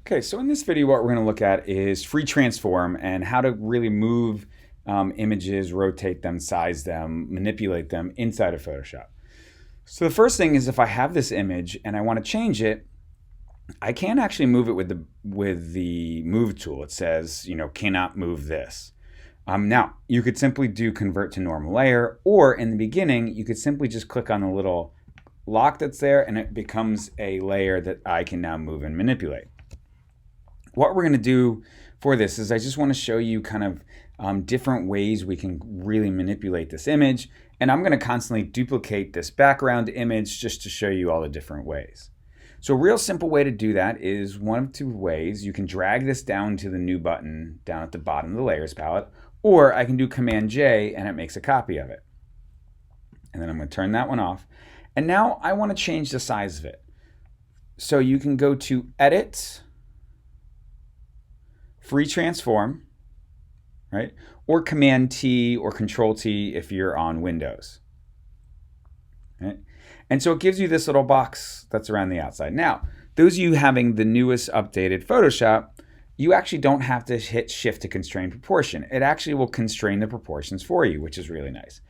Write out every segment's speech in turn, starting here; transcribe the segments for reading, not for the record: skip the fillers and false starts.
Okay, so in this video, what we're going to look at is free transform and how to really move images, rotate them, size them, manipulate them inside of Photoshop. So the first thing is if I have this image and I want to change it, I can actually move it with the move tool. It says, cannot move this. Now, you could simply do convert to normal layer, or in the beginning, you could simply just click on the little lock that's there and it becomes a layer that I can now move and manipulate. What we're going to do for this is I just want to show you kind of different ways we can really manipulate this image. And I'm going to constantly duplicate this background image just to show you all the different ways. So a real simple way to do that is one of two ways. You can drag this down to the new button down at the bottom of the layers palette, or I can do Command J and it makes a copy of it. And then I'm going to turn that one off. And now I want to change the size of it. So you can go to Edit, Free Transform, right? Or Command T or Control T if you're on Windows. Right? And so it gives you this little box that's around the outside. Now, those of you having the newest updated Photoshop, you actually don't have to hit Shift to constrain proportion. It actually will constrain the proportions for you, which is really nice.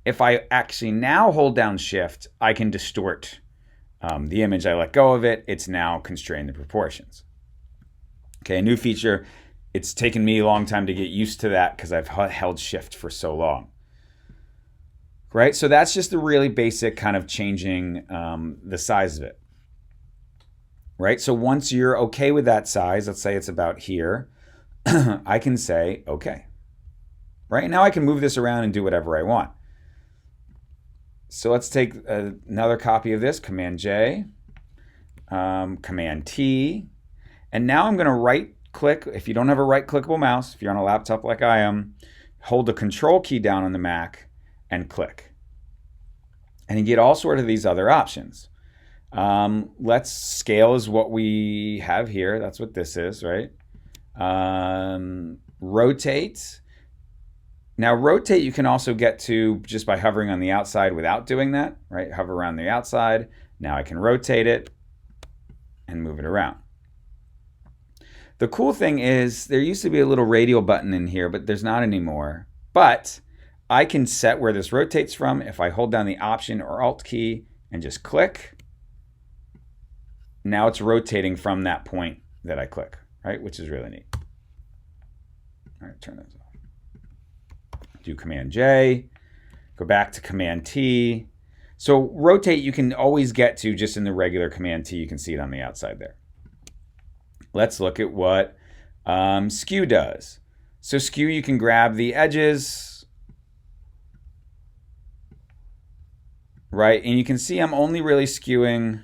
If I actually now hold down Shift, I can distort the image. I let go of it. It's now constrained the proportions. Okay, a new feature. It's taken me a long time to get used to that because I've held Shift for so long. Right, so that's just the really basic kind of changing the size of it. Right, so once you're okay with that size, let's say it's about here, I can say okay. Right, now I can move this around and do whatever I want. So let's take another copy of this, Command J, Command T, and now I'm going to right click. If you don't have a right clickable mouse, if you're on a laptop like I am, hold the Control key down on the Mac and click. And you get all sort of these other options. Let's scale is what we have here. That's what this is, right? Rotate. Now rotate you can also get to just by hovering on the outside without doing that, right? Hover around the outside. Now I can rotate it and move it around. The cool thing is there used to be a little radial button in here, but there's not anymore. But I can set where this rotates from if I hold down the Option or Alt key and just click. Now it's rotating from that point that I click, right? Which is really neat. All right, turn those off. Do Command J, go back to Command T. So rotate you can always get to just in the regular Command T. You can see it on the outside there. Let's look at what skew does. So skew, you can grab the edges, right? And you can see I'm only really skewing,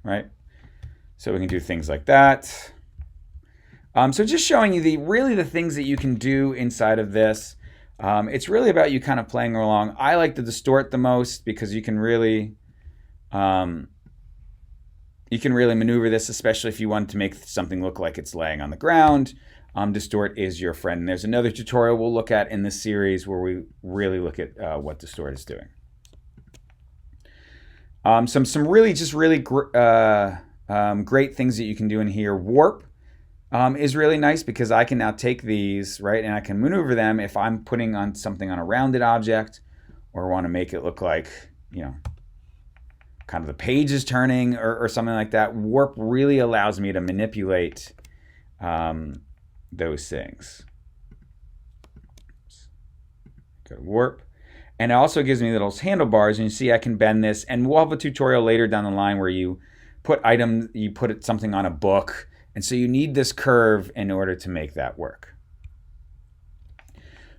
right? So we can do things like that. So just showing you really the things that you can do inside of this. It's really about you kind of playing along. I like to distort the most because you can really maneuver this, especially if you want to make something look like it's laying on the ground. Distort is your friend. And there's another tutorial we'll look at in this series where we really look at what distort is doing. Some really great things that you can do in here. Warp is really nice because I can now take these, right, and I can maneuver them if I'm putting on something on a rounded object or want to make it look like, kind of the page is turning or something like that. Warp really allows me to manipulate those things. Go to warp. And it also gives me little handlebars, and you see I can bend this, and we'll have a tutorial later down the line where you put something on a book, and so you need this curve in order to make that work.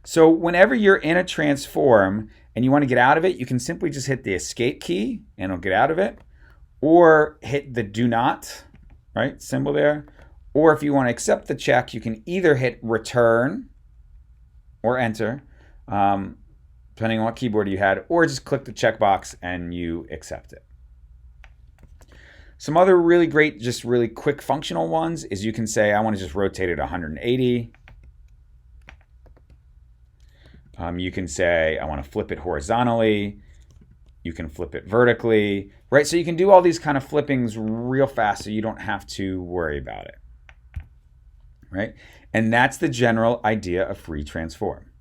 So whenever you're in a transform and you want to get out of it, you can simply just hit the escape key and it'll get out of it, or hit the do not, right, symbol there. Or if you want to accept the check, you can either hit return or enter, depending on what keyboard you had, or just click the checkbox and you accept it. Some other really great, just really quick functional ones is you can say, I want to just rotate it 180. You can say, I want to flip it horizontally. You can flip it vertically, right? So you can do all these kind of flippings real fast so you don't have to worry about it, right? And that's the general idea of free transform.